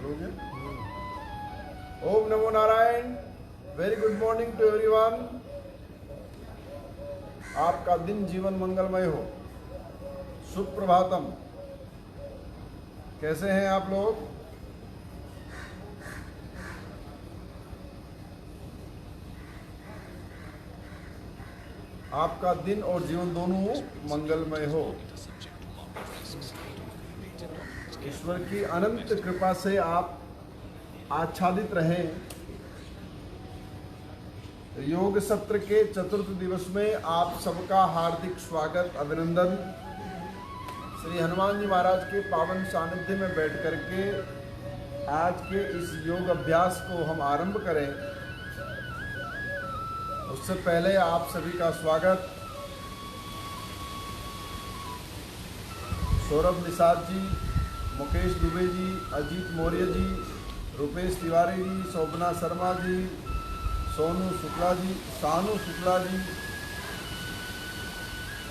चालू हो गया। ओम नमो Narayan. Very good morning to everyone. आपका दिन जीवन मंगलमय हो। सुप्रभातम। कैसे हैं आप लोग? आपका दिन और जीवन दोनों मंगलमय हो। ईश्वर की अनंत कृपा से आप आच्छादित रहें। योग सत्र के चतुर्थ दिवस में आप सबका हार्दिक स्वागत, अभिनंदन। श्री हनुमान जी महाराज के पावन सानिध्य में बैठ करके आज के इस योग अभ्यास को हम आरंभ करें, उससे पहले आप सभी का स्वागत सौरभ निषाद जी, मुकेश दुबे जी, अजीत मौर्य जी, रुपेश तिवारी जी, शोभना शर्मा जी, सोनू शुक्ला जी, शानू शुक्ला जी,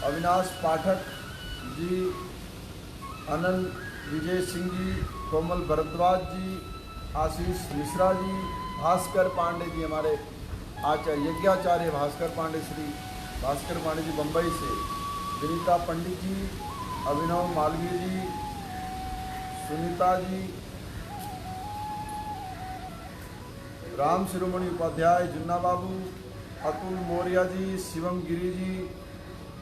अविनाश पाठक जी, अनंत विजय सिंह जी, कोमल भरद्वाज जी, आशीष मिश्रा जी, भास्कर पांडे जी, हमारे आचार्य यज्ञाचार्य भास्कर पांडे, श्री भास्कर पांडे जी बम्बई से, विनीता पंडित जी, अभिनव मालवीय जी, सुनीता जी, राम शिरोमणि उपाध्याय, जुन्ना बाबू, अतुल मौर्य जी, शिवम गिरी जी,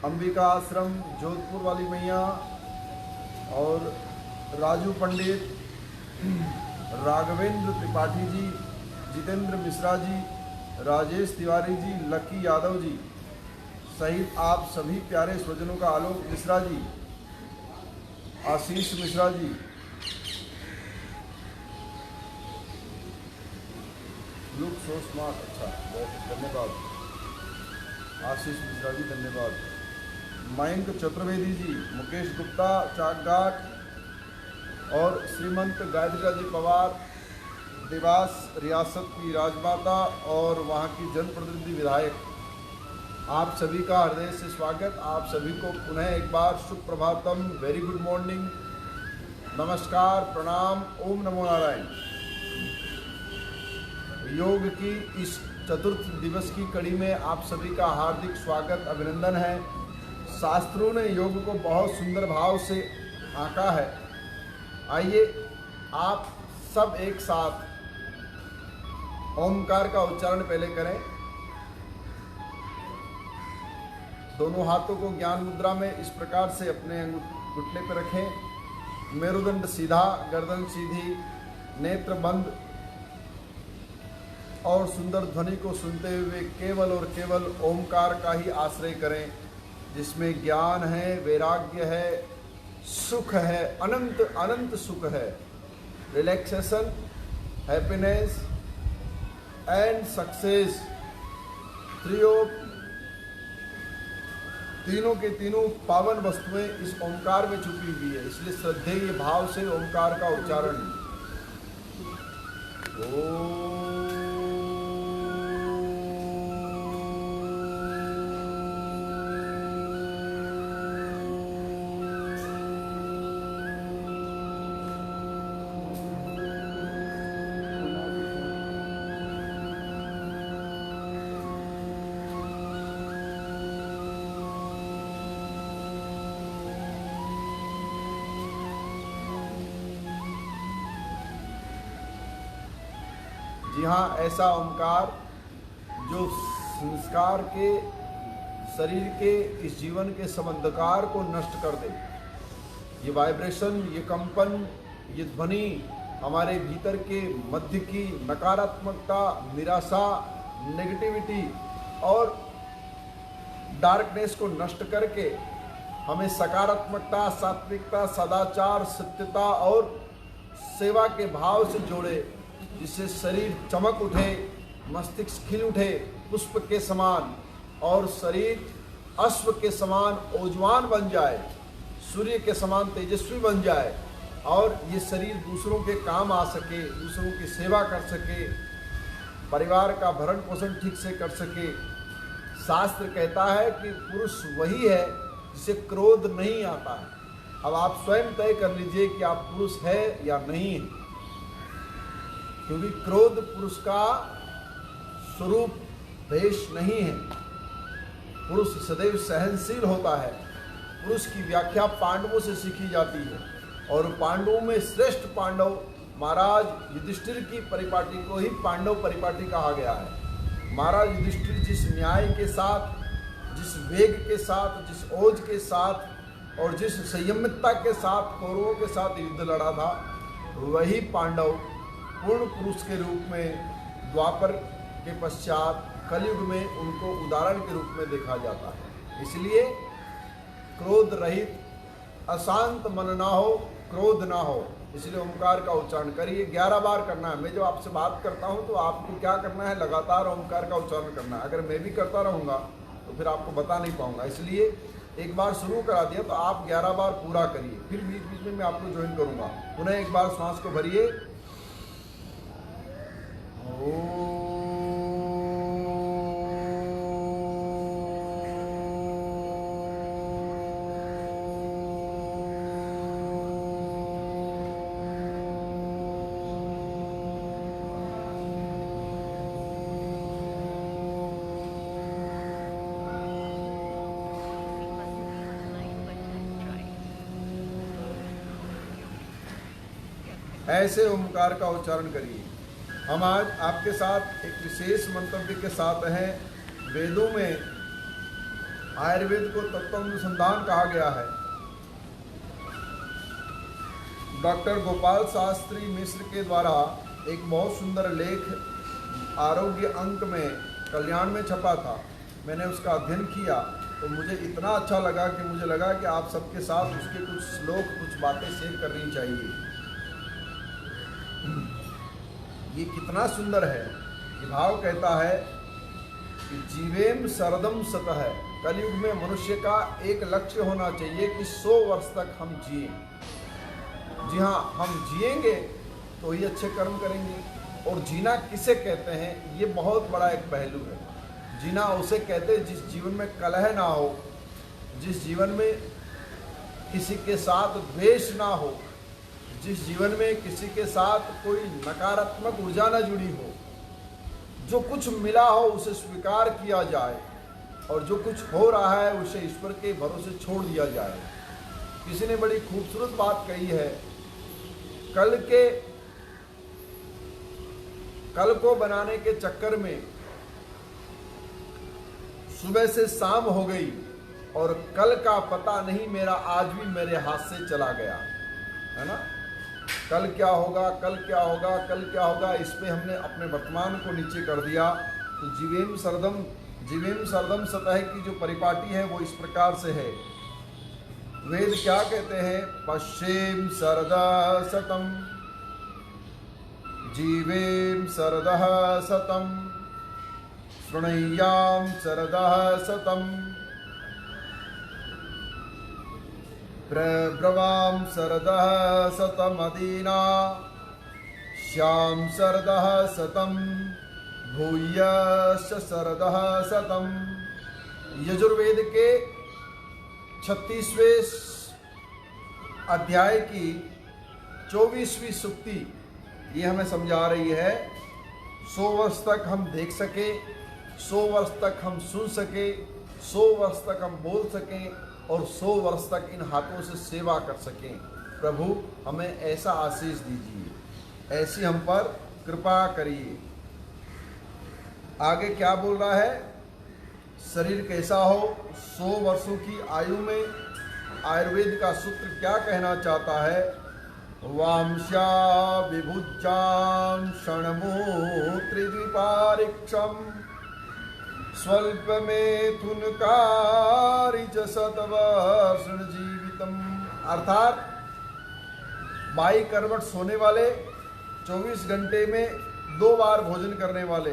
अंबिका आश्रम जोधपुर वाली मैया और राजू पंडित, राघवेंद्र त्रिपाठी जी, जितेंद्र मिश्रा जी, राजेश तिवारी जी, लकी यादव जी सहित आप सभी प्यारे स्वजनों का, आलोक Mishra ji, Ashish Mishra ji, look so smart, अच्छा बहुत धन्यवाद। आशीष मिश्रा जी धन्यवाद। मयंक चतुर्वेदी जी, मुकेश गुप्ता चाकघाट और श्रीमंत गायत्री जी पवार, देवास रियासत की राजमाता और वहाँ की जनप्रतिनिधि विधायक, आप सभी का हृदय से स्वागत। आप सभी को पुनः एक बार सुप्रभातम, वेरी गुड मॉर्निंग, नमस्कार, प्रणाम, ओम नमो नारायण। योग की इस चतुर्थ दिवस की कड़ी में आप सभी का हार्दिक स्वागत, अभिनंदन है। शास्त्रों ने योग को बहुत सुंदर भाव से आंका है। आइए आप सब एक साथ ओमकार का उच्चारण पहले करें। दोनों हाथों को ज्ञान मुद्रा में इस प्रकार से अपने घुटने पर रखें। मेरुदंड सीधा, गर्दन सीधी, नेत्र बंद और सुंदर ध्वनि को सुनते हुए केवल और केवल ओमकार का ही आश्रय करें, जिसमें ज्ञान है, वैराग्य है, सुख है, अनंत अनंत सुख है, रिलैक्सेशन, हैप्पीनेस एंड सक्सेस, तीनों के तीनों पावन वस्तुएं इस ओमकार में छुपी हुई है। इसलिए श्रद्धेय भाव से ओमकार का उच्चारण। जी हाँ, ऐसा ओमकार जो संस्कार के, शरीर के, इस जीवन के सब अंधकार को नष्ट कर दे। ये वाइब्रेशन, ये कंपन, ये ध्वनि हमारे भीतर के मध्य की नकारात्मकता, निराशा, नेगेटिविटी और डार्कनेस को नष्ट करके हमें सकारात्मकता, सात्विकता, सदाचार, सत्यता और सेवा के भाव से जोड़े, जिससे शरीर चमक उठे, मस्तिष्क खिल उठे पुष्प के समान और शरीर अश्व के समान ओजवान बन जाए, सूर्य के समान तेजस्वी बन जाए और ये शरीर दूसरों के काम आ सके, दूसरों की सेवा कर सके, परिवार का भरण पोषण ठीक से कर सके। शास्त्र कहता है कि पुरुष वही है जिसे क्रोध नहीं आता है। अब आप स्वयं तय कर लीजिए कि आप पुरुष है या नहीं है। क्योंकि क्रोध पुरुष का स्वरूप भेष नहीं है। पुरुष सदैव सहनशील होता है। पुरुष की व्याख्या पांडवों से सीखी जाती है और पांडवों में श्रेष्ठ पांडव महाराज युधिष्ठिर की परिपाटी को ही पांडव परिपाटी कहा गया है। महाराज युधिष्ठिर जिस न्याय के साथ, जिस वेग के साथ, जिस ओज के साथ और जिस संयमितता के साथ कौरवों के साथ युद्ध लड़ा था, वही पांडव पूर्ण पुरुष के रूप में द्वापर के पश्चात कलयुग में उनको उदाहरण के रूप में देखा जाता है। इसलिए क्रोध रहित, अशांत मन ना हो, क्रोध ना हो। इसलिए ओंकार का उच्चारण करिए। 11 बार करना है। मैं जब आपसे बात करता हूँ तो आपको क्या करना है, लगातार ओंकार का उच्चारण करना है। अगर मैं भी करता रहूँगा तो फिर आपको बता नहीं पाऊंगा। इसलिए एक बार शुरू करा दिया तो आप 11 बार पूरा करिए। फिर बीच बीच में मैं आपको ज्वाइन करूँगा। पुनः एक बार श्वास को भरिए। ऐसे ओंकार का उच्चारण करिए। हम आज आपके साथ एक विशेष मंतव्य के साथ हैं। वेदों में आयुर्वेद को तत्वानुसंधान कहा गया है। डॉक्टर गोपाल शास्त्री मिश्र के द्वारा एक बहुत सुंदर लेख आरोग्य अंक में कल्याण में छपा था। मैंने उसका अध्ययन किया तो मुझे इतना अच्छा लगा कि मुझे लगा कि आप सबके साथ उसके कुछ श्लोक, कुछ बातें शेयर करनी चाहिए। ये कितना सुंदर है। ये भाव कहता है कि जीवेम शरदम सतः। कलयुग में मनुष्य का एक लक्ष्य होना चाहिए कि 100 वर्ष तक हम जिए। जी हाँ, हम जिएंगे तो ही अच्छे कर्म करेंगे। और जीना किसे कहते हैं, ये बहुत बड़ा एक पहलू है। जीना उसे कहते हैं जिस जीवन में कलह ना हो, जिस जीवन में किसी के साथ द्वेष ना हो, जिस जीवन में किसी के साथ कोई नकारात्मक ऊर्जा न जुड़ी हो। जो कुछ मिला हो उसे स्वीकार किया जाए और जो कुछ हो रहा है उसे ईश्वर के भरोसे छोड़ दिया जाए। किसी ने बड़ी खूबसूरत बात कही है, कल को बनाने के चक्कर में सुबह से शाम हो गई और कल का पता नहीं मेरा आज भी मेरे हाथ से चला गया, है ना। कल क्या होगा, कल क्या होगा, कल क्या होगा, इस पे हमने अपने वर्तमान को नीचे कर दिया। तो जीवेम सरदम सतह की जो परिपाटी है वो इस प्रकार से है। वेद क्या कहते हैं, पश्चिम सरदः सतम, जीवेम सरदः सतम, शृणुयाम सरदः सतम, प्रब्रवाम सरदः सतमदीना, श्याम सरदः सतम, भूयश्च सरदः सतम। यजुर्वेद के 36वें अध्याय की 24वीं सूक्ति ये हमें समझा रही है 100 वर्ष तक हम देख सके, 100 वर्ष तक हम सुन सके, 100 वर्ष तक हम बोल सकें और 100 वर्ष तक इन हाथों से सेवा कर सकें। प्रभु हमें ऐसा आशीष दीजिए, ऐसी हम पर कृपा करिए। आगे क्या बोल रहा है, शरीर कैसा हो 100 वर्षों की आयु में। आयुर्वेद का सूत्र क्या कहना चाहता है, वांश्या विभुजाम षण्मूत्रिद्विपारिक्षम, स्वल्प मेथुन कारी च शतवर्षण जीवितम। अर्थात 22 करवट सोने वाले, 24 घंटे में 2 बार भोजन करने वाले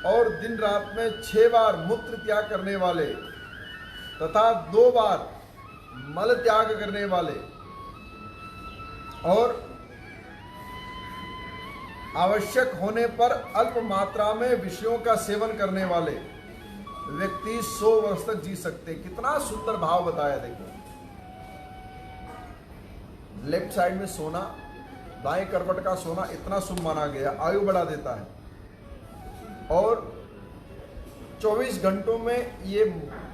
और दिन रात में 6 बार मूत्र त्याग करने वाले तथा 2 बार मल त्याग करने वाले और आवश्यक होने पर अल्प मात्रा में विषयों का सेवन करने वाले व्यक्ति 100 वर्ष तक जी सकते। कितना सुंदर भाव बताया। देखो, लेफ्ट साइड में सोना, दाएं करवट का सोना इतना शुभ माना गया, आयु बढ़ा देता है। और 24 घंटों में ये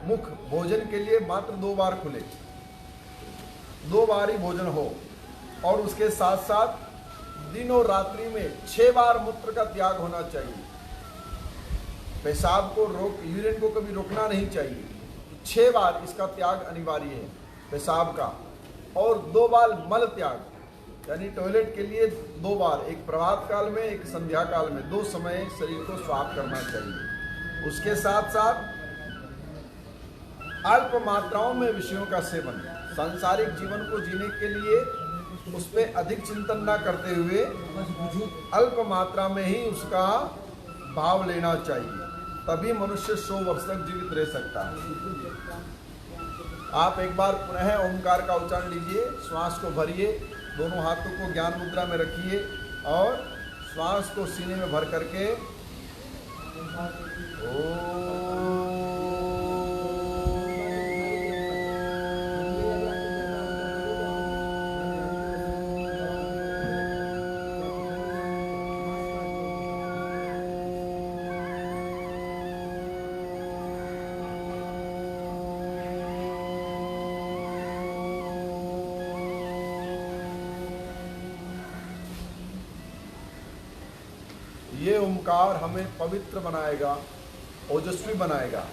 मुख भोजन के लिए मात्र 2 बार खुले, 2 बार ही भोजन हो। और उसके साथ साथ दिन और रात्रि में 6 बार मूत्र का त्याग होना चाहिए। पेशाब को यूरिन को कभी रोकना नहीं चाहिए। 6 बार इसका त्याग अनिवार्य है पेशाब का। और 2 बार मल त्याग, यानी टॉयलेट के लिए 2 बार, एक प्रभात काल में, एक संध्या काल में, 2 समय शरीर को साफ करना चाहिए। उसके साथ साथ अल्प मात्राओं में विषयों का सेवन, सांसारिक जीवन को जीने के लिए उस पर अधिक चिंतन ना करते हुए अल्प मात्रा में ही उसका भाव लेना चाहिए, तभी मनुष्य 100 वर्ष तक जीवित रह सकता है। आप एक बार पुनः ओंकार का उच्चारण लीजिए, श्वास को भरिए, दोनों हाथों को ज्ञान मुद्रा में रखिए और श्वास को सीने में भर करके ये ओंकार हमें पवित्र बनाएगा, ओजस्वी बनाएगा।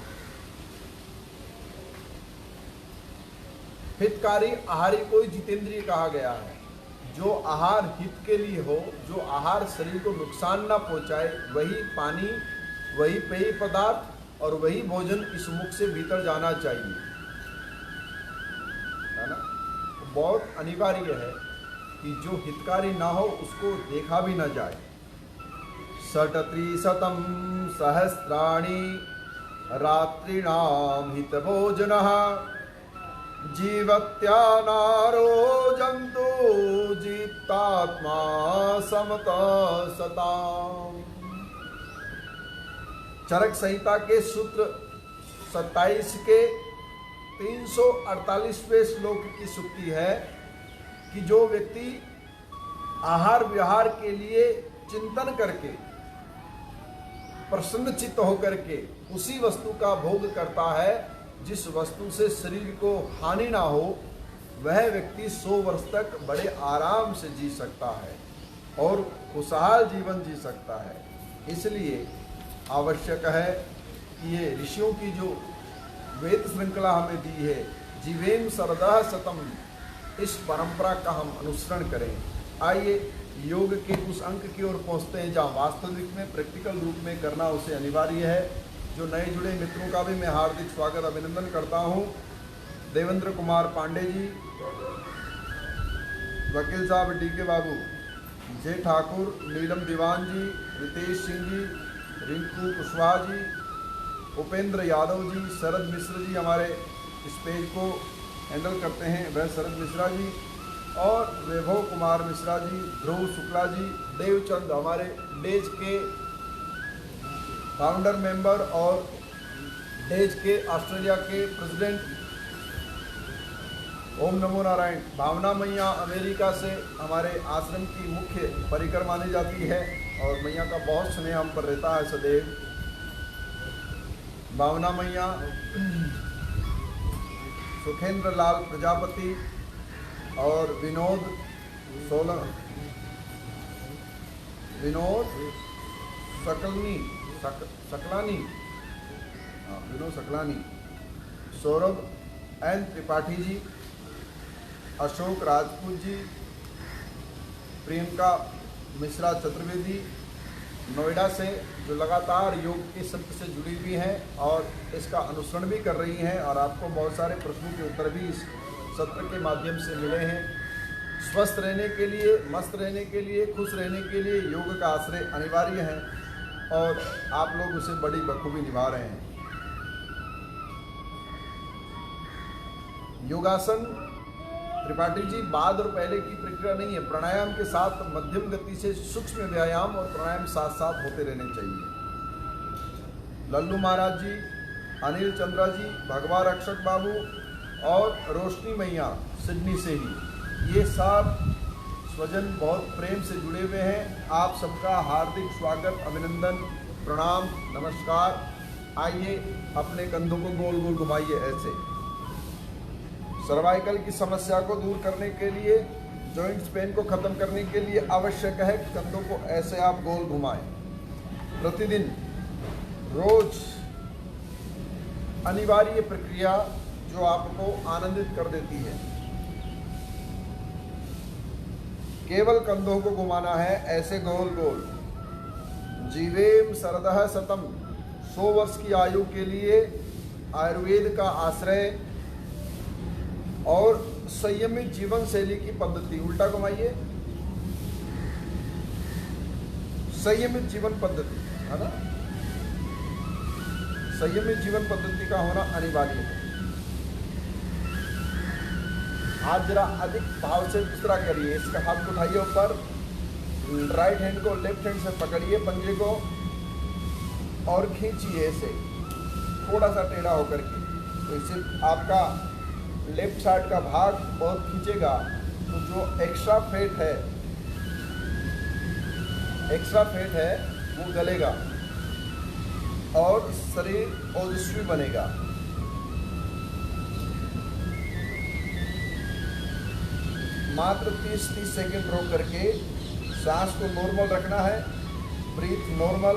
हितकारी आहारी को ही जितेंद्रिय कहा गया है। जो आहार हित के लिए हो, जो आहार शरीर को नुकसान ना पहुंचाए, वही पानी, वही पेय पदार्थ और वही भोजन इस मुख से भीतर जाना चाहिए, है ना। बहुत अनिवार्य है कि जो हितकारी ना हो उसको देखा भी ना जाए। 63 सहस्राणि रात्रिणां हितभोजनः जीवत्या नारो जन्तु जीतात्मा समता सताम। चरक संहिता के सूत्र 27 के 348वें श्लोक की सूक्ति है कि जो व्यक्ति आहार विहार के लिए चिंतन करके प्रसन्न चित्त होकर के उसी वस्तु का भोग करता है जिस वस्तु से शरीर को हानि ना हो, वह व्यक्ति 100 वर्ष तक बड़े आराम से जी सकता है और खुशहाल जीवन जी सकता है। इसलिए आवश्यक है कि ये ऋषियों की जो वेद श्रृंखला हमें दी है, जीवेम सरदह शतम, इस परंपरा का हम अनुसरण करें। आइए योग के उस अंक की ओर पहुंचते हैं जहाँ वास्तविक में प्रैक्टिकल रूप में करना उसे अनिवार्य है। जो नए जुड़े मित्रों का भी मैं हार्दिक स्वागत अभिनंदन करता हूँ। देवेंद्र कुमार पांडे जी, वकील साहब डीके बाबू, जे ठाकुर, नीलम दीवान जी, रितेश सिंह जी, रिंकू कुशवाहा जी, उपेंद्र यादव जी, शरद मिश्र जी हमारे इस पेज को हैंडल करते हैं, वह शरद मिश्रा जी, और वैभव कुमार मिश्रा जी, ध्रुव शुक्ला जी, देवचंद हमारे डेज के फाउंडर मेंबर और डेज के ऑस्ट्रेलिया के प्रेसिडेंट, ओम नमो नारायण। भावना मैया अमेरिका से हमारे आश्रम की मुख्य परिकर मानी जाती है और मैया का बहुत स्नेह हम पर रहता है सदैव। भावना मैया, सुखेंद्र लाल प्रजापति और विनोद सकलानी, विनोद सकलानी, सौरभ एन त्रिपाठी जी, अशोक राजपूत जी, प्रियंका मिश्रा चतुर्वेदी, नोएडा से, जो लगातार योग के सत्र से जुड़ी हुई हैं और इसका अनुसरण भी कर रही हैं और आपको बहुत सारे प्रश्नों के उत्तर भी इस सत्र के माध्यम से मिले हैं। स्वस्थ रहने के लिए, मस्त रहने के लिए, खुश रहने के लिए योग का आश्रय अनिवार्य है और आप लोग उसे बड़ी बखूबी निभा रहे हैं। योगासन त्रिपाठी जी बाद और पहले की प्रक्रिया नहीं है, प्राणायाम के साथ मध्यम गति से सूक्ष्म व्यायाम और प्राणायाम साथ साथ होते रहने चाहिए। लल्लू महाराज जी, अनिल चंद्रा जी, भगवा रक्षक बाबू और रोशनी मैया सिडनी से ही, ये सब स्वजन बहुत प्रेम से जुड़े हुए हैं। आप सबका हार्दिक स्वागत, अभिनंदन, प्रणाम, नमस्कार। आइए अपने कंधों को गोल गोल घुमाइए ऐसे। सर्वाइकल की समस्या को दूर करने के लिए, जॉइंट्स पेन को खत्म करने के लिए आवश्यक है कि कंधों को ऐसे आप गोल घुमाएं। प्रतिदिन रोज अनिवार्य प्रक्रिया जो आपको आनंदित कर देती है। केवल कंधों को घुमाना है ऐसे गोल गोल। जीवेम शरदः शतम, 100 वर्ष की आयु के लिए आयुर्वेद का आश्रय और संयमित जीवन शैली की पद्धति। उल्टा घुमाइए, संयमित जीवन पद्धति है ना, संयमित जीवन पद्धति का होना अनिवार्य है। हाथ जरा अधिक भाव से दूसरा करिए। इसका हाथ को उठाइए ऊपर, राइट हैंड को लेफ्ट हैंड से पकड़िए पंजे को और खींचिए ऐसे थोड़ा सा टेढ़ा होकर के। तो इससे आपका लेफ्ट साइड का भाग बहुत खींचेगा, तो जो एक्स्ट्रा फैट है वो गलेगा और शरीर ओजस्वी बनेगा। मात्र 30 सेकंड रोक करके सांस को नॉर्मल रखना है, ब्रीथ नॉर्मल।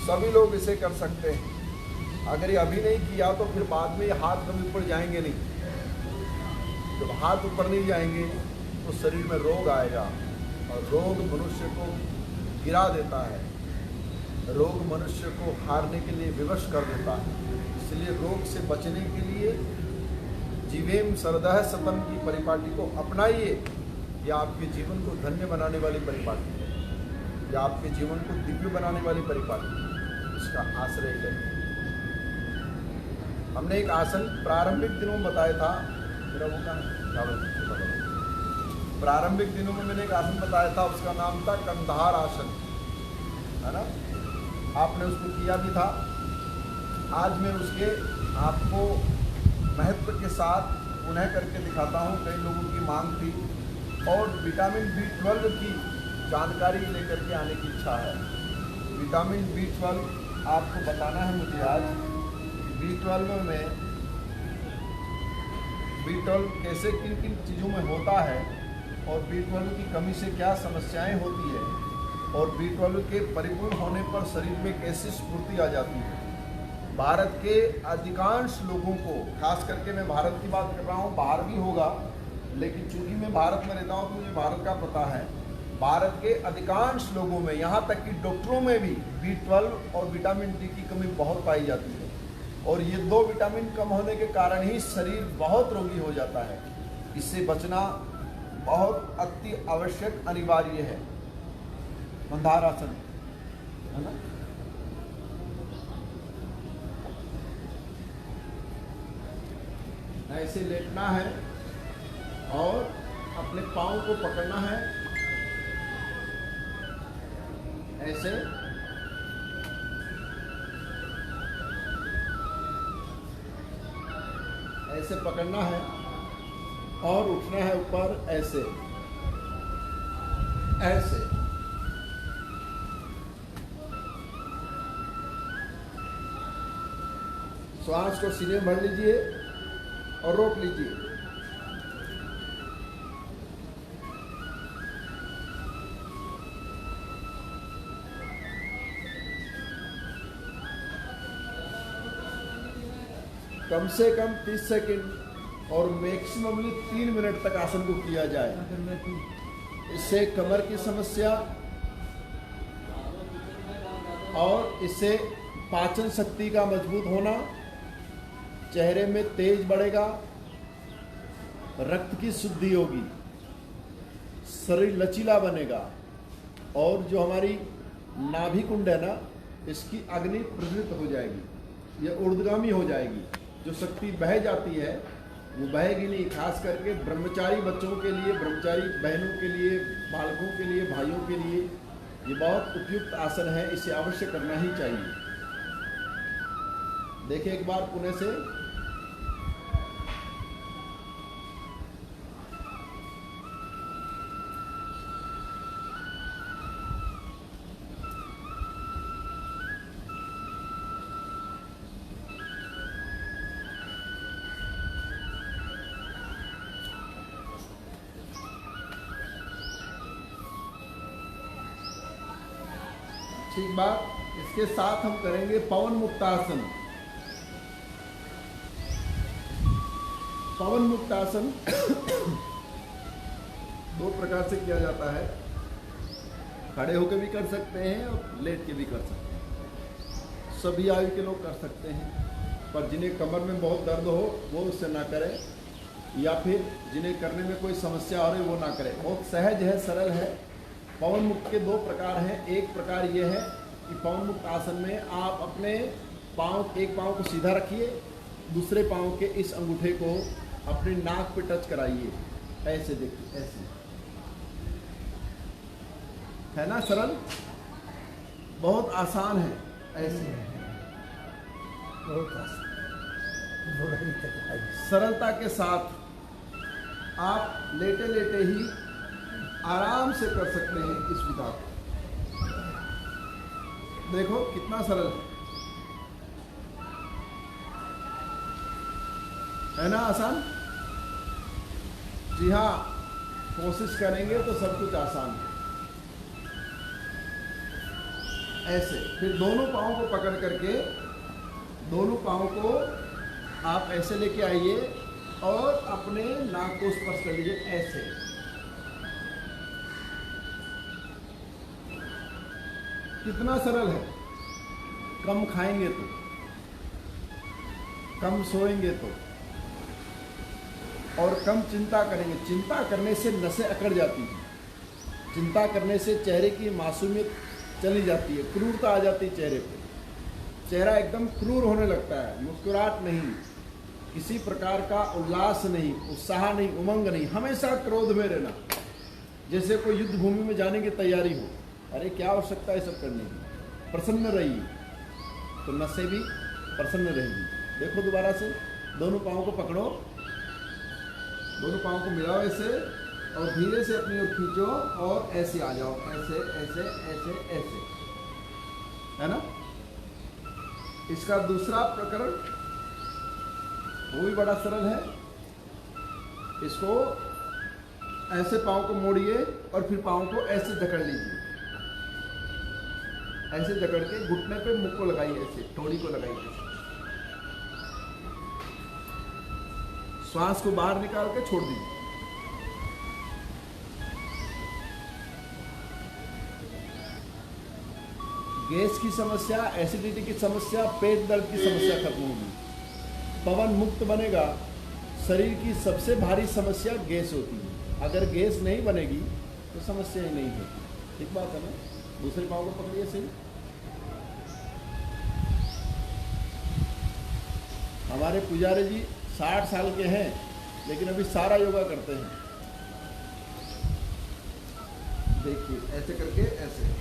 सभी लोग इसे कर सकते हैं। अगर ये अभी नहीं किया तो फिर बाद में ये हाथ कभी ऊपर जाएंगे नहीं। जब हाथ ऊपर नहीं जाएंगे तो शरीर में रोग आएगा और रोग मनुष्य को गिरा देता है, रोग मनुष्य को हारने के लिए विवश कर देता है। इसलिए रोग से बचने के लिए जीवेम शरदः शतम की परिपाटी को अपनाइए। यह आपके जीवन को धन्य बनाने वाली परिपाटी है, यह आपके जीवन को दिव्य बनाने वाली परिपाटी है। इसका आश्रय करिए। हमने एक आसन प्रारंभिक दिनों में बताया था, मेरा वो प्रारंभिक दिनों में मैंने एक आसन बताया था, उसका नाम था कंधार आसन, है ना। आपने उसको किया भी था। आज मैं उसके आपको महत्व के साथ पुनः करके दिखाता हूँ। कई लोगों की मांग थी और विटामिन B12 की जानकारी लेकर के आने की इच्छा है। विटामिन B12 आपको बताना है मुझे आज। B12 में B12 कैसे किन किन चीज़ों में होता है और B12 की कमी से क्या समस्याएं होती है और B12 के परिपूर्ण होने पर शरीर में कैसी स्फूर्ति आ जाती है। भारत के अधिकांश लोगों को, खास करके मैं भारत की बात कर रहा हूँ, बाहर भी होगा, लेकिन चूंकि मैं भारत में रहता हूँ तो मुझे भारत का पता है। भारत के अधिकांश लोगों में, यहाँ तक कि डॉक्टरों में भी B12 और विटामिन डी की कमी बहुत पाई जाती है और ये दो विटामिन कम होने के कारण ही शरीर बहुत रोगी हो जाता है। इससे बचना बहुत अति आवश्यक, अनिवार्य है। कंधार आसन, है ना। ऐसे लेटना है और अपने पाँव को पकड़ना है ऐसे। ऐसे पकड़ना है और उठना है ऊपर ऐसे ऐसे। श्वास को सीने में भर लीजिए और रोक लीजिए। कम से कम 30 सेकंड और मैक्सिममली 3 मिनट तक आसन को किया जाए। इससे कमर की समस्या और इससे पाचन शक्ति का मजबूत होना, चेहरे में तेज बढ़ेगा, रक्त की शुद्धि होगी, शरीर लचीला बनेगा और जो हमारी नाभि कुंड है ना, इसकी अग्नि प्रज्वलित हो जाएगी, यह ऊर्ध्वगामी हो जाएगी। जो शक्ति बह जाती है वो बहेगी नहीं। खास करके ब्रह्मचारी बच्चों के लिए, ब्रह्मचारी बहनों के लिए, बालकों के लिए, भाइयों के लिए ये बहुत उपयुक्त आसन है। इसे अवश्य करना ही चाहिए। देखिए एक बार पुणे से। ठीक बात। इसके साथ हम करेंगे पवन मुक्तासन। पवन मुक्तासन दो प्रकार से किया जाता है, खड़े होकर भी कर सकते हैं और लेट के भी कर सकते हैं। सभी आयु के लोग कर सकते हैं, पर जिन्हें कमर में बहुत दर्द हो वो उससे ना करें, या फिर जिन्हें करने में कोई समस्या आ रही वो ना करें। बहुत सहज है, सरल है। पवन मुक्त के दो प्रकार हैं। एक प्रकार ये है कि पवन मुक्त आसन में आप अपने पाँव, एक पाँव को सीधा रखिए, दूसरे पाँव के इस अंगूठे को अपने नाक पे टच कराइए, ऐसे देखिए, ऐसे है ना, सरल, बहुत आसान है। ऐसे बहुत आसान, सरलता के साथ आप लेटे लेटे ही आराम से कर सकते हैं इस विधा को। देखो कितना सरल है ना, आसान। जी हाँ, कोशिश करेंगे तो सब कुछ आसान है। ऐसे फिर दोनों पाँव को पकड़ करके, दोनों पाँव को आप ऐसे लेके आइए और अपने नाक को स्पर्श कर लीजिए, ऐसे। कितना सरल है। कम खाएंगे तो, कम सोएंगे तो, और कम चिंता करेंगे। चिंता करने से नसें अकड़ जाती हैं, चिंता करने से चेहरे की मासूमियत चली जाती है, क्रूरता आ जाती है चेहरे पे। चेहरा एकदम क्रूर होने लगता है, मुस्कुराहट नहीं, किसी प्रकार का उल्लास नहीं, उत्साह नहीं, उमंग नहीं, हमेशा क्रोध में रहना, जैसे कोई युद्ध भूमि में जाने की तैयारी हो। अरे क्या आवश्यकता है सब करने की। प्रसन्न रहिए तो नसें भी प्रसन्न रहेगी। देखो दोबारा से, दोनों पाँव को पकड़ो, दोनों पाँव को मिलाओ ऐसे, और धीरे से अपनी ओर खींचो और ऐसे आ जाओ, ऐसे ऐसे ऐसे ऐसे, है ना। इसका दूसरा प्रकरण वो भी बड़ा सरल है। इसको ऐसे पाँव को मोड़िए और फिर पाँव को ऐसे जकड़ लीजिए, ऐसे जकड़ के घुटने पे मुख को लगाइए, ऐसे ठोड़ी को लगाइए, श्वास को बाहर निकाल के छोड़ दीजिए। गैस की समस्या, एसिडिटी की समस्या, पेट दर्द की समस्या खत्म होगी। पवन मुक्त बनेगा। शरीर की सबसे भारी समस्या गैस होती है। अगर गैस नहीं बनेगी तो समस्या ही नहीं होती। ठीक बात है ना। दूसरे पाँव को पकड़िए सही। हमारे पुजारी जी 60 साल के हैं, लेकिन अभी सारा योगा करते हैं। देखिए ऐसे करके, ऐसे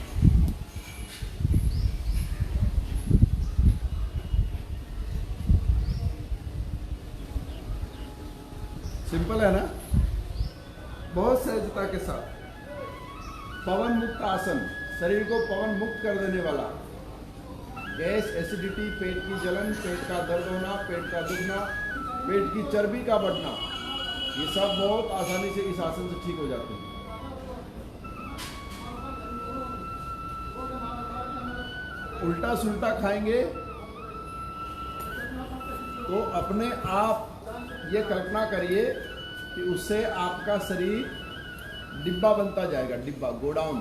सिंपल है ना, बहुत सहजता के साथ। पवन मुक्त आसन, शरीर को पवन मुक्त कर देने वाला। गैस, एसिडिटी, पेट की जलन, पेट का दर्द होना, पेट का दुखना, पेट की चर्बी का बढ़ना, ये सब बहुत आसानी से इस आसन से ठीक हो जाते हैं। उल्टा सुल्टा खाएंगे तो अपने आप ये कल्पना करिए कि उससे आपका शरीर डिब्बा बनता जाएगा, डिब्बा, गोडाउन।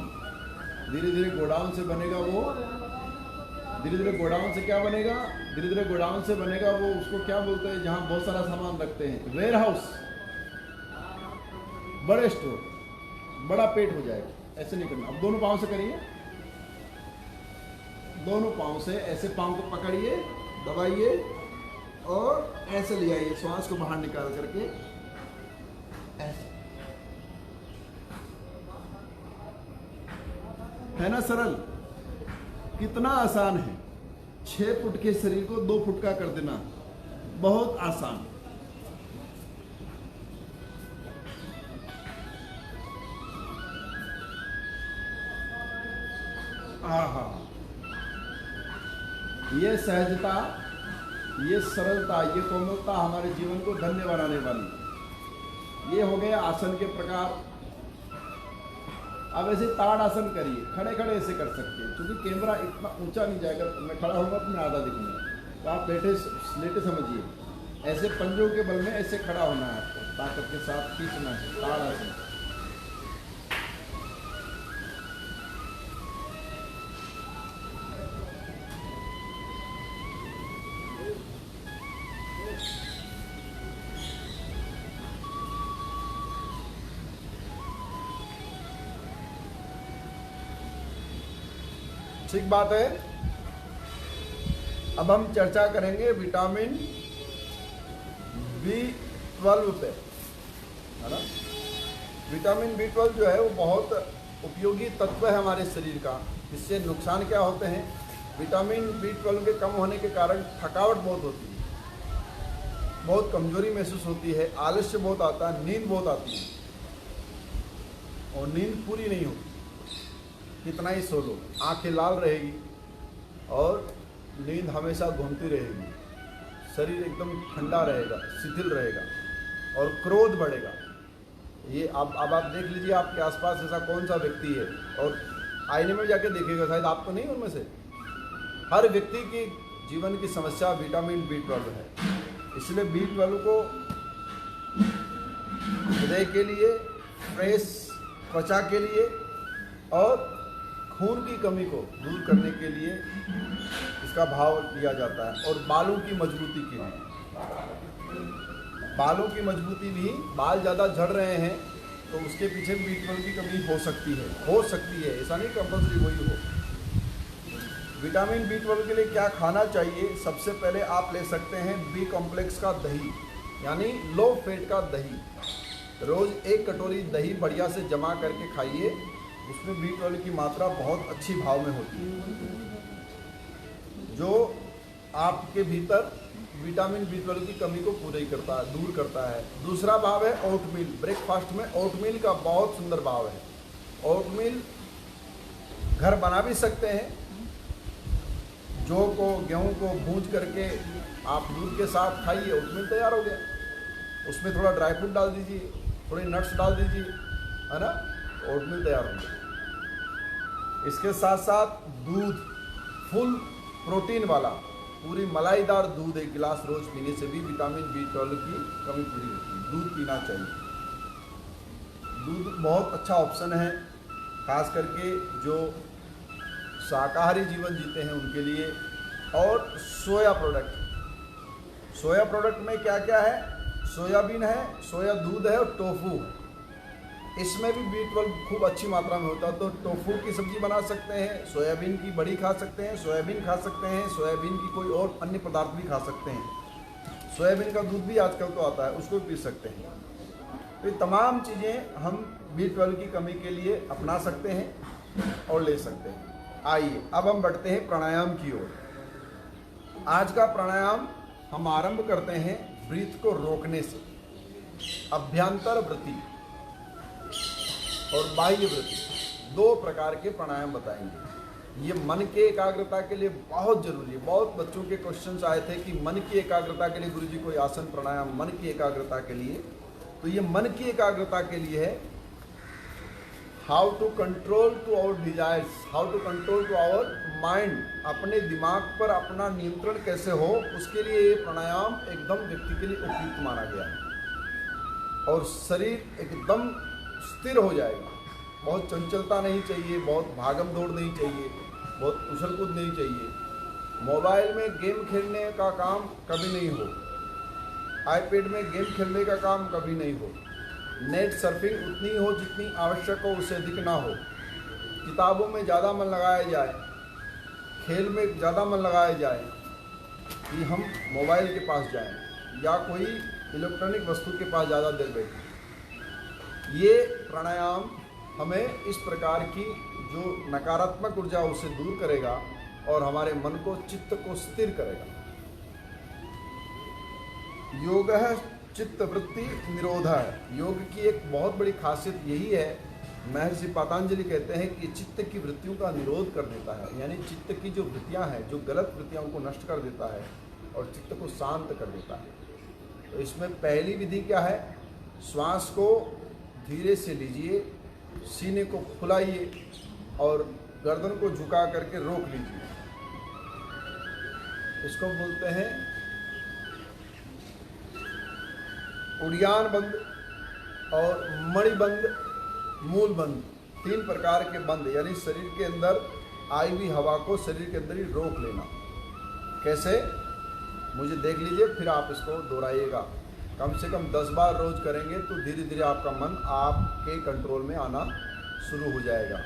धीरे धीरे गोडाउन से बनेगा वो, धीरे धीरे गोडाउन से क्या बनेगा, धीरे धीरे गोडाउन से बनेगा वो, उसको क्या बोलते हैं जहाँ बहुत सारा सामान रखते हैं, वेयर हाउस, बड़े स्टोर, बड़ा पेट हो जाएगा। ऐसे नहीं करना। अब दोनों पाँव से करिए, दोनों पाँव से ऐसे पाँव को पकड़िए, दबाइए और ऐसे ले आइए, श्वास को बाहर निकाल करके ऐसे। है ना सरल, कितना आसान है। 6 फुट के शरीर को 2 फुट का कर देना, बहुत आसान। आहा, ये सहजता, ये सरलता, ये कोमलता हमारे जीवन को धन्य बनाने वाली। ये हो गए आसन के प्रकार। अब ऐसे ताड़ासन करिए, खड़े खड़े ऐसे कर सकते हैं, क्योंकि कैमरा इतना ऊंचा नहीं जाएगा। मैं खड़ा होऊंगा तो मैं आधा दिखूंगा, तो आप लेटे समझिए। ऐसे पंजों के बल में ऐसे खड़ा होना है आपको, ताकत के साथ खींचना है, ताड़ासन। ठीक बात है। अब हम चर्चा करेंगे विटामिन B12 पे, है ना। विटामिन B12 जो है वो बहुत उपयोगी तत्व है हमारे शरीर का। इससे नुकसान क्या होते हैं? विटामिन B12 के कम होने के कारण थकावट बहुत होती है, बहुत कमजोरी महसूस होती है, आलस्य बहुत आता है, नींद बहुत आती है, और नींद पूरी नहीं होती। कितना ही सो लो, आंखें लाल रहेगी और नींद हमेशा घूमती रहेगी, शरीर एकदम ठंडा रहेगा, शिथिल रहेगा, और क्रोध बढ़ेगा। ये अब आप देख लीजिए आपके आसपास ऐसा कौन सा व्यक्ति है, और आईने में जाके देखिएगा, शायद आप तो नहीं उनमें से। हर व्यक्ति की जीवन की समस्या विटामिन B12 है। इसलिए B12 को हृदय के लिए, फ्रेश त्वचा के लिए और खून की कमी को दूर करने के लिए इसका भाव लिया जाता है। और बालों की मजबूती के लिए, बालों की मजबूती भी, बाल ज़्यादा झड़ रहे हैं तो उसके पीछे B12 की कमी हो सकती है, ऐसा नहीं कंपल्सरी वही हो। विटामिन B12 के लिए क्या खाना चाहिए? सबसे पहले आप ले सकते हैं B कॉम्प्लेक्स का दही, यानी लो फैट का दही। रोज़ 1 कटोरी दही बढ़िया से जमा करके खाइए, उसमें B12 की मात्रा बहुत अच्छी भाव में होती है, जो आपके भीतर विटामिन B12 की कमी को पूरी करता है, दूर करता है। दूसरा भाव है ओटमील। ब्रेकफास्ट में ओटमील का बहुत सुंदर भाव है। ओटमील घर बना भी सकते हैं, जौ को, गेहूं को भूंज करके आप दूध के साथ खाइए, ओटमील तैयार हो गया। उसमें थोड़ा ड्राई फ्रूट डाल दीजिए, थोड़े नट्स डाल दीजिए, है ना, ओटमील तैयार हो गया। इसके साथ साथ दूध, फुल प्रोटीन वाला, पूरी मलाईदार दूध 1 गिलास रोज पीने से भी विटामिन B12 की कमी पूरी होती है। दूध पीना चाहिए। दूध बहुत अच्छा ऑप्शन है, खास करके जो शाकाहारी जीवन जीते हैं उनके लिए। और सोया प्रोडक्ट में क्या क्या है? सोयाबीन है, सोया दूध है और टोफू है। इसमें भी B12 खूब अच्छी मात्रा में होता है। तो टोफू की सब्जी बना सकते हैं, सोयाबीन की बड़ी खा सकते हैं, सोयाबीन खा सकते हैं, सोयाबीन की कोई और अन्य पदार्थ भी खा सकते हैं। सोयाबीन का दूध भी आजकल तो आता है, उसको भी पी सकते हैं। तो ये तमाम चीज़ें हम B12 की कमी के लिए अपना सकते हैं और ले सकते हैं। आइए अब हम बढ़ते हैं प्राणायाम की ओर। आज का प्राणायाम हम आरंभ करते हैं ब्रीथ को रोकने से। अभ्यंतर वृत्ति और बाह्य वृत्ति, 2 प्रकार के प्राणायाम बताएंगे। ये मन के एकाग्रता के लिए बहुत जरूरी है। बहुत बच्चों के क्वेश्चंस आए थे कि मन की एकाग्रता के लिए गुरुजी कोई आसन प्राणायाम मन की एकाग्रता के लिए। तो ये मन की एकाग्रता के लिए है। How to control to our desires, how to control to our mind, अपने दिमाग पर अपना नियंत्रण कैसे हो, उसके लिए ये प्राणायाम एकदम व्यक्ति के लिए उपयुक्त माना गया है। और शरीर एकदम स्थिर हो जाएगा। बहुत चंचलता नहीं चाहिए, बहुत भागम दौड़ नहीं चाहिए, बहुत उछल कूद नहीं चाहिए। मोबाइल में गेम खेलने का काम कभी नहीं हो, आईपैड में गेम खेलने का काम कभी नहीं हो। नेट सर्फिंग उतनी हो जितनी आवश्यक हो, उससे अधिक ना हो। किताबों में ज़्यादा मन लगाया जाए, खेल में ज़्यादा मन लगाया जाए कि हम मोबाइल के पास जाएं या कोई इलेक्ट्रॉनिक वस्तु के पास ज़्यादा देर बैठें। ये प्राणायाम हमें इस प्रकार की जो नकारात्मक ऊर्जा उसे दूर करेगा और हमारे मन को, चित्त को स्थिर करेगा। योग है चित्त वृत्ति निरोध है। योग की एक बहुत बड़ी खासियत यही है, महर्षि पतंजलि कहते हैं कि चित्त की वृत्तियों का निरोध कर देता है, यानी चित्त की जो वृत्तियां हैं, जो गलत वृत्तियां, उनको नष्ट कर देता है और चित्त को शांत कर देता है। तो इसमें पहली विधि क्या है? श्वास को धीरे से लीजिए, सीने को फुलाइए और गर्दन को झुका करके रोक लीजिए। इसको बोलते हैं उड़ियान बंद और मणिबंद, मूल बंद। 3 प्रकार के बंद, यानी शरीर के अंदर आई हुई हवा को शरीर के अंदर ही रोक लेना। कैसे, मुझे देख लीजिए, फिर आप इसको दोहराइएगा। कम से कम 10 बार रोज करेंगे तो धीरे धीरे आपका मन आपके कंट्रोल में आना शुरू हो जाएगा।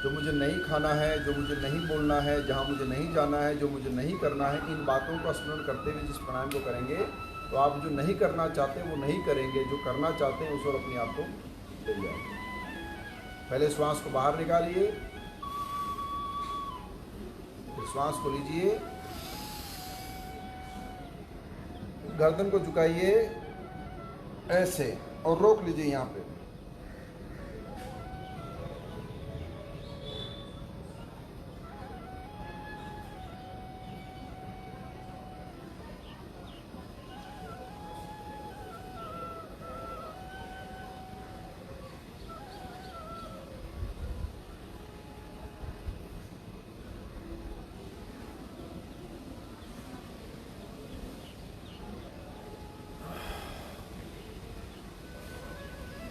जो मुझे नहीं खाना है, जो मुझे नहीं बोलना है, जहाँ मुझे नहीं जाना है, जो मुझे नहीं करना है, इन बातों का स्मरण करते हुए जिस प्राणायाम को करेंगे तो आप जो नहीं करना चाहते वो नहीं करेंगे, जो करना चाहते हैं उस और अपने आप को ले जाएंगे। पहले श्वास को बाहर निकालिए, फिर श्वास को लीजिए, गर्दन को झुकाइए ऐसे और रोक लीजिए यहाँ पे।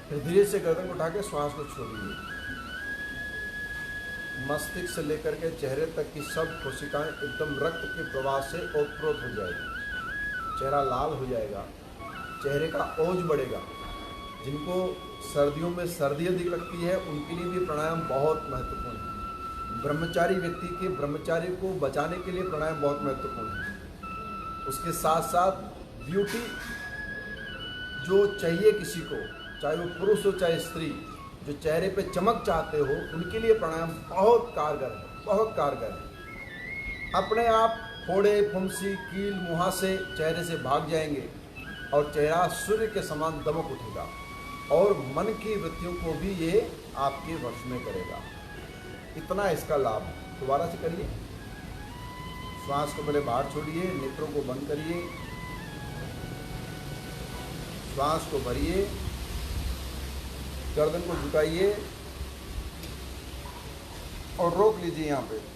फिर धीरे से गर्दन को उठा के श्वास को छोड़िए। मस्तिष्क से लेकर के चेहरे तक की सब कोशिकाएं एकदम रक्त के प्रवाह से ओतप्रोत हो जाएगी। चेहरा लाल हो जाएगा, चेहरे का ओज बढ़ेगा। जिनको सर्दियों में सर्दी अधिक लगती है उनके लिए भी प्राणायाम बहुत महत्वपूर्ण है। ब्रह्मचारी व्यक्ति के ब्रह्मचार्य को बचाने के लिए प्राणायाम बहुत महत्वपूर्ण है। उसके साथ साथ ब्यूटी जो चाहिए किसी को, चाहे वो पुरुष हो चाहे स्त्री, जो चेहरे पे चमक चाहते हो, उनके लिए प्राणायाम बहुत कारगर है, बहुत कारगर है। अपने आप फोड़े, फुंसी, कील, मुहासे चेहरे से भाग जाएंगे और चेहरा सूर्य के समान दमक उठेगा और मन की वृत्तियों को भी ये आपके वश में करेगा। इतना इसका लाभ। दोबारा से करिए। श्वास को पहले बाहर छोड़िए, नेत्रों को बंद करिए, श्वास को भरिए, गर्दन को झुकाइए और रोक लीजिए यहाँ पे।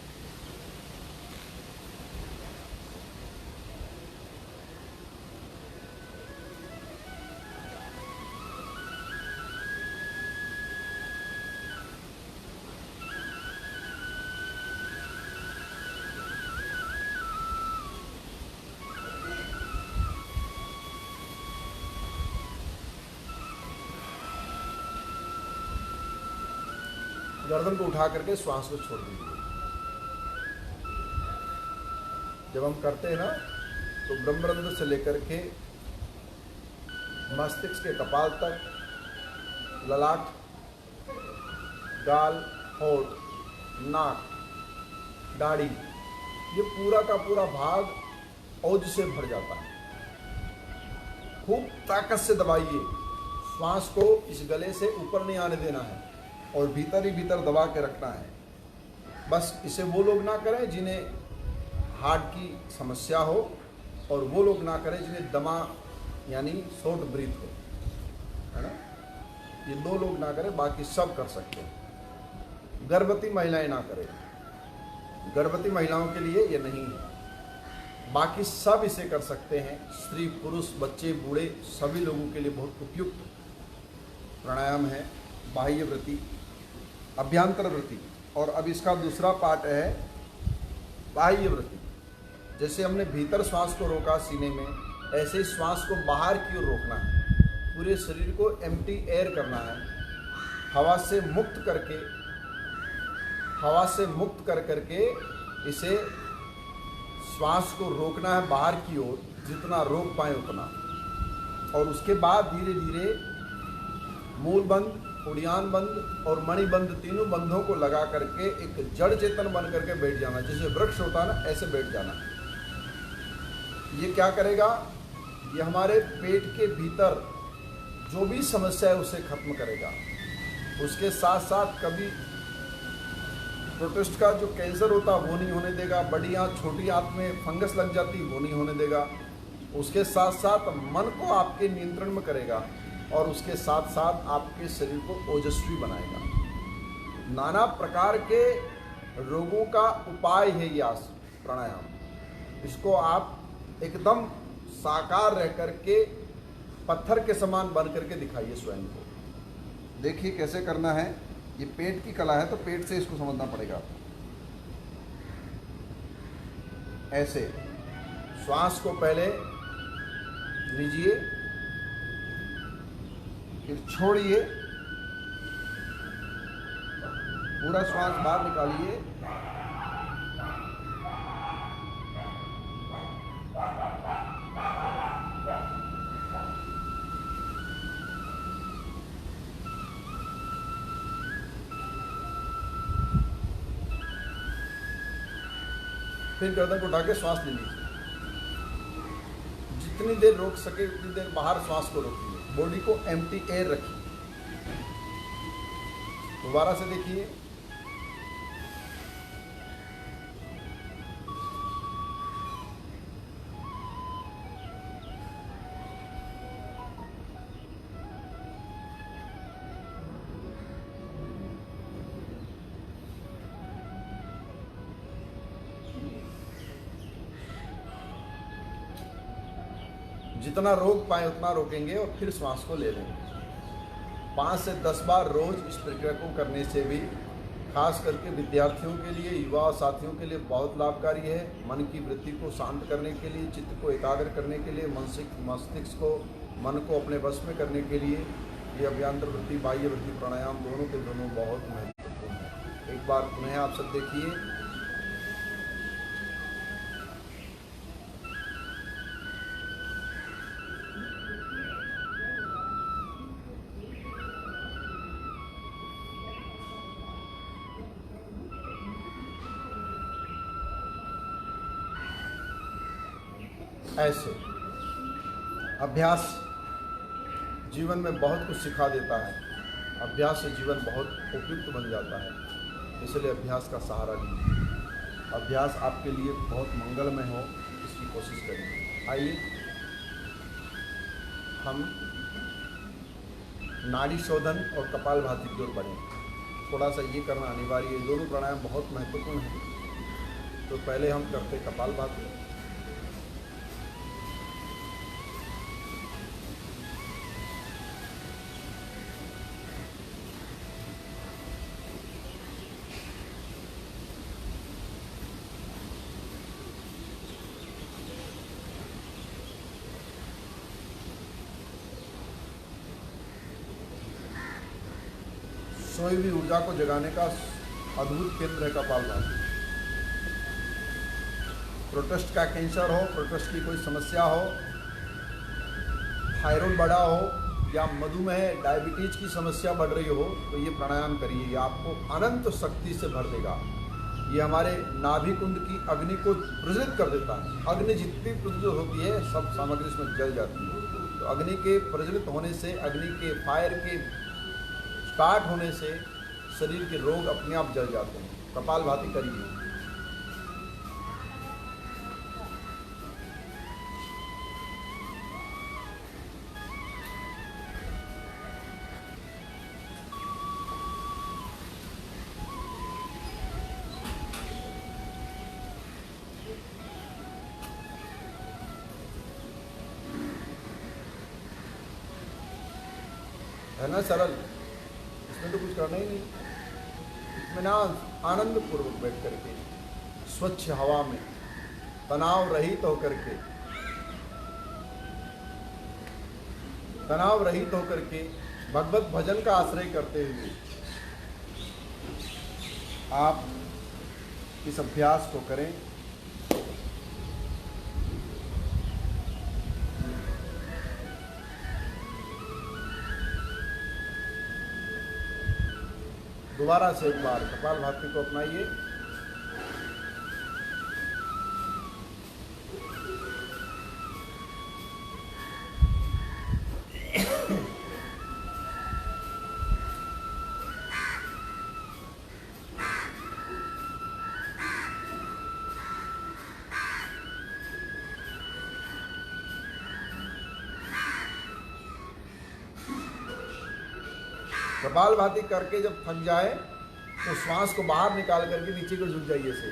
गर्दन को उठा करके श्वास को छोड़ दीजिए। जब हम करते हैं ना तो ब्रह्मरंध्र से लेकर के मस्तिष्क के कपाल तक, ललाट, गाल, होठ, नाक, दाढ़ी, ये पूरा का पूरा भाग ओज से भर जाता है। खूब ताकत से दबाइए। श्वास को इस गले से ऊपर नहीं आने देना है और भीतर ही भीतर दबा के रखना है। बस इसे वो लोग ना करें जिन्हें हार्ट की समस्या हो, और वो लोग ना करें जिन्हें दमा यानी शॉर्ट ब्रीथ हो, है ना। ये 2 लोग ना करें, बाकी सब कर सकते हैं। गर्भवती महिलाएं ना करें, गर्भवती महिलाओं के लिए ये नहीं है। बाकी सब इसे कर सकते हैं। स्त्री, पुरुष, बच्चे, बूढ़े, सभी लोगों के लिए बहुत उपयुक्त प्राणायाम है। बाह्य वृत्ति, अभ्यंतर वृत्ति, और अब इसका दूसरा पार्ट है बाह्य वृत्ति। जैसे हमने भीतर श्वास को रोका सीने में, ऐसे श्वास को बाहर की ओर रोकना है। पूरे शरीर को एम्प्टी एयर करना है। हवा से मुक्त करके, हवा से मुक्त कर करके इसे श्वास को रोकना है बाहर की ओर, जितना रोक पाए उतना। और उसके बाद धीरे धीरे मूल बंद, उड़ियान बंद और मणिबंद, तीनों बंधों को लगा करके एक जड़ चेतन बन करके बैठ जाना। जैसे वृक्ष होता है ना, ऐसे बैठ जाना। ये क्या करेगा? ये हमारे पेट के भीतर जो भी समस्या है उसे खत्म करेगा। उसके साथ साथ कभी प्रोटेस्ट का जो कैंसर होता वो नहीं होने देगा। बड़ी आँत, छोटी आँत में फंगस लग जाती वो नहीं होने देगा। उसके साथ साथ मन को आपके नियंत्रण में करेगा और उसके साथ साथ आपके शरीर को ओजस्वी बनाएगा। नाना प्रकार के रोगों का उपाय है ये प्राणायाम। इसको आप एकदम साकार रह करके पत्थर के समान बन करके दिखाइए स्वयं को। देखिए कैसे करना है। ये पेट की कला है तो पेट से इसको समझना पड़ेगा। ऐसे श्वास को पहले लीजिए, फिर छोड़िए, पूरा श्वास बाहर निकालिए, फिर गर्दन को उठा के श्वास ले लीजिए। जितनी देर रोक सके उतनी देर बाहर श्वास को रोकिए। बॉडी को एम्प्टी एयर रखिए। दोबारा से देखिए। जितना रोक पाए उतना रोकेंगे और फिर श्वास को ले लेंगे। 5 से 10 बार रोज इस प्रक्रिया को करने से भी खास करके विद्यार्थियों के लिए, युवा साथियों के लिए बहुत लाभकारी है। मन की वृत्ति को शांत करने के लिए, चित्त को एकाग्र करने के लिए, मस्तिष्क को, मन को अपने वश में करने के लिए ये अभ्यंतर वृत्ति, बाह्य वृत्ति प्राणायाम दोनों के दोनों बहुत महत्वपूर्ण है। एक बार पुनः आप सब देखिए। ऐसे अभ्यास जीवन में बहुत कुछ सिखा देता है। अभ्यास से जीवन बहुत उपयुक्त बन जाता है। इसलिए अभ्यास का सहारा लीजिए। अभ्यास आपके लिए बहुत मंगलमय हो, इसकी कोशिश करिए। आइए हम नाड़ी शोधन और कपालभाति की ओर बढ़ें। थोड़ा सा ये करना अनिवार्य है। दोनों प्राणायाम बहुत महत्वपूर्ण हैं। तो पहले हम करते कपालभाति। सोई हुई ऊर्जा को जगाने का अद्भुत केंद्र है कपालभाति। प्रोस्टेट का कैंसर हो, प्रोस्टेट की कोई समस्या हो, थायराइड बढ़ा हो या मधुमेह डायबिटीज की समस्या बढ़ रही हो, तो ये प्राणायाम करिए। ये आपको अनंत शक्ति से भर देगा। ये हमारे नाभि कुंड की अग्नि को प्रज्वलित कर देता है। अग्नि जितनी प्रज्वलित होती है सब सामग्री इसमें जल जाती है। तो अग्नि के प्रज्वलित होने से, अग्नि के फायर के स्टार्ट होने से शरीर के रोग अपने आप जल जाते हैं। कपालभाति करिए। है ना सरल? इसमें तो कुछ करना ही नहीं। इत्मीनान आनंद पूर्वक बैठ करके स्वच्छ हवा में तनाव रहित होकर के भगवत भजन का आश्रय करते हुए आप इस अभ्यास को करें। दोबारा से एक बार कपालभाति को अपनाइए। कपालभाति करके जब थक जाए तो श्वास को बाहर निकाल करके नीचे को झुक जाइए से।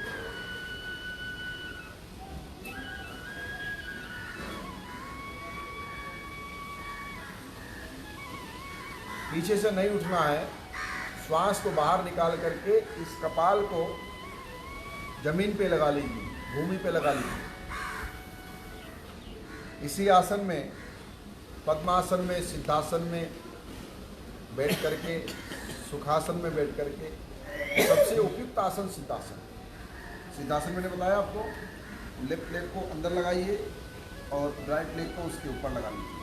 पीछे से नहीं उठना है। श्वास को बाहर निकाल करके इस कपाल को जमीन पे लगा लीजिए, भूमि पे लगा लीजिए। इसी आसन में, पद्मासन में, सिद्धासन में बैठ करके, सुखासन में बैठ करके, सबसे उपयुक्त आसन सिद्धासन। सिद्धासन मैंने बताया आपको, लेफ्ट लेग को अंदर लगाइए और राइट लेग को उसके ऊपर लगा लीजिए।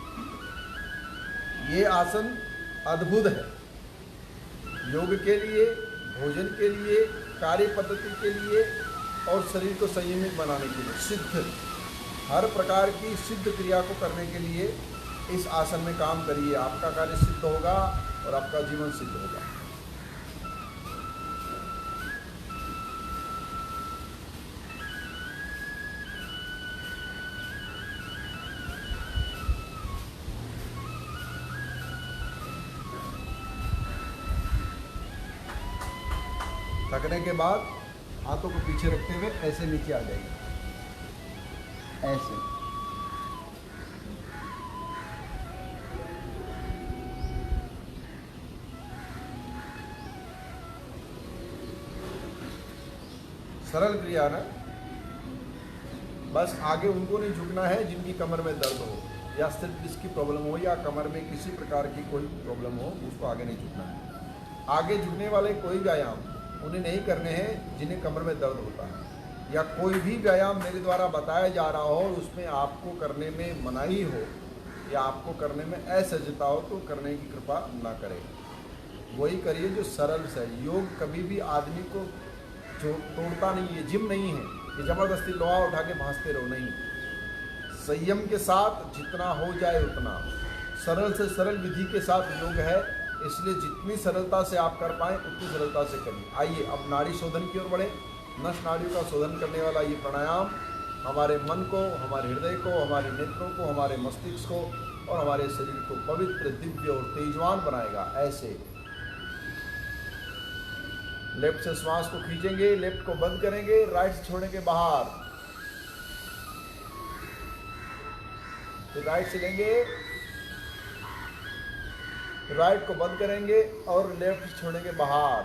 ये आसन अद्भुत है योग के लिए, भोजन के लिए, कार्य पद्धति के लिए और शरीर को संयमित बनाने के लिए। सिद्ध, हर प्रकार की सिद्ध क्रिया को करने के लिए इस आसन में काम करिए। आपका कार्य सिद्ध होगा और आपका जीवन सिद्ध होगा। थकने के बाद हाथों को पीछे रखते हुए ऐसे नीचे आ जाइए, ऐसे। सरल क्रिया ना, बस आगे उनको नहीं झुकना है जिनकी कमर में दर्द हो या सिर्फ डिस्क की प्रॉब्लम हो या कमर में किसी प्रकार की कोई प्रॉब्लम हो, उसको आगे नहीं झुकना है। आगे झुकने वाले कोई व्यायाम उन्हें नहीं करने हैं जिन्हें कमर में दर्द होता है, या कोई भी व्यायाम मेरे द्वारा बताया जा रहा हो उसमें आपको करने में मनाही हो या आपको करने में असहजता हो तो करने की कृपा ना करें। वही करिए जो सरल से। योग कभी भी आदमी को जो तोड़ता नहीं है, जिम नहीं है कि ज़बरदस्ती लोहा उठा के भांजते रहो, नहीं। संयम के साथ जितना हो जाए उतना, सरल से सरल विधि के साथ योग है, इसलिए जितनी सरलता से आप कर पाएँ उतनी सरलता से करिए। आइए अब नाड़ी शोधन की ओर बढ़े। नस नाड़ियों का शोधन करने वाला ये प्राणायाम हमारे मन को, हमारे हृदय को, हमारे नेत्रों को, हमारे मस्तिष्क को और हमारे शरीर को पवित्र, दिव्य और तेजवान बनाएगा। ऐसे लेफ्ट से श्वास को खींचेंगे, लेफ्ट को बंद करेंगे, राइट से छोड़ेंगे बाहर, फिर राइट से लेंगे, राइट को बंद करेंगे और लेफ्ट छोड़ेंगे बाहर,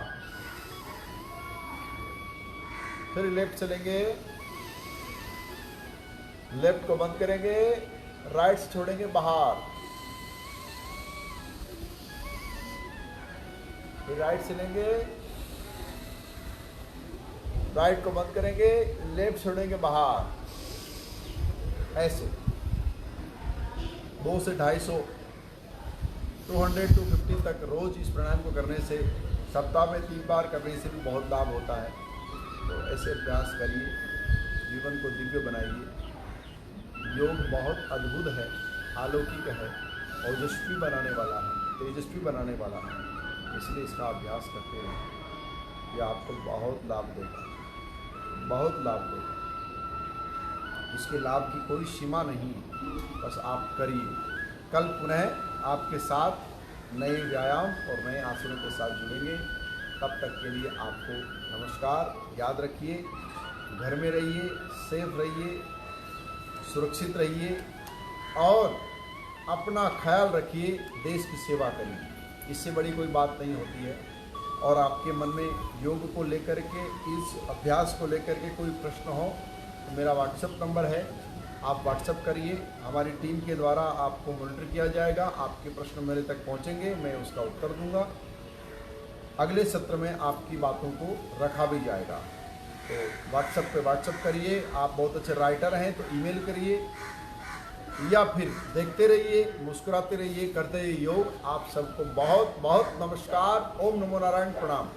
फिर लेफ्ट चलेंगे, लेफ्ट को बंद करेंगे, राइट से छोड़ेंगे बाहर, फिर राइट से लेंगे, राइट को बंद करेंगे, लेफ्ट छोड़ेंगे बाहर। ऐसे 200 से 250, 200 to 250 तक रोज इस प्राणायाम को करने से, सप्ताह में 3 बार करने से भी बहुत लाभ होता है। तो ऐसे अभ्यास करिए, जीवन को दिव्य बनाइए। योग बहुत अद्भुत है, अलौकिक है, ओजस्वी बनाने वाला है, तेजस्वी बनाने वाला है, इसलिए इसका अभ्यास करते रहें। ये आपको बहुत लाभ देगा, बहुत लाभ देगा। इसके लाभ की कोई सीमा नहीं, बस आप करिए। कल पुनः आपके साथ नए व्यायाम और नए आसनों के साथ जुड़ेंगे। तब तक के लिए आपको नमस्कार। याद रखिए, घर में रहिए, सेफ रहिए, सुरक्षित रहिए और अपना ख्याल रखिए, देश की सेवा करिए। इससे बड़ी कोई बात नहीं होती है। और आपके मन में योग को लेकर के, इस अभ्यास को लेकर के कोई प्रश्न हो तो मेरा व्हाट्सएप नंबर है, आप व्हाट्सएप करिए। हमारी टीम के द्वारा आपको मॉनिटर किया जाएगा, आपके प्रश्न मेरे तक पहुंचेंगे, मैं उसका उत्तर दूंगा। अगले सत्र में आपकी बातों को रखा भी जाएगा। तो व्हाट्सएप पे व्हाट्सएप करिए। आप बहुत अच्छे राइटर हैं तो ईमेल करिए, या फिर देखते रहिए, मुस्कुराते रहिए, करते रहिए योग। आप सबको बहुत बहुत नमस्कार। ओम नमो नारायण, प्रणाम।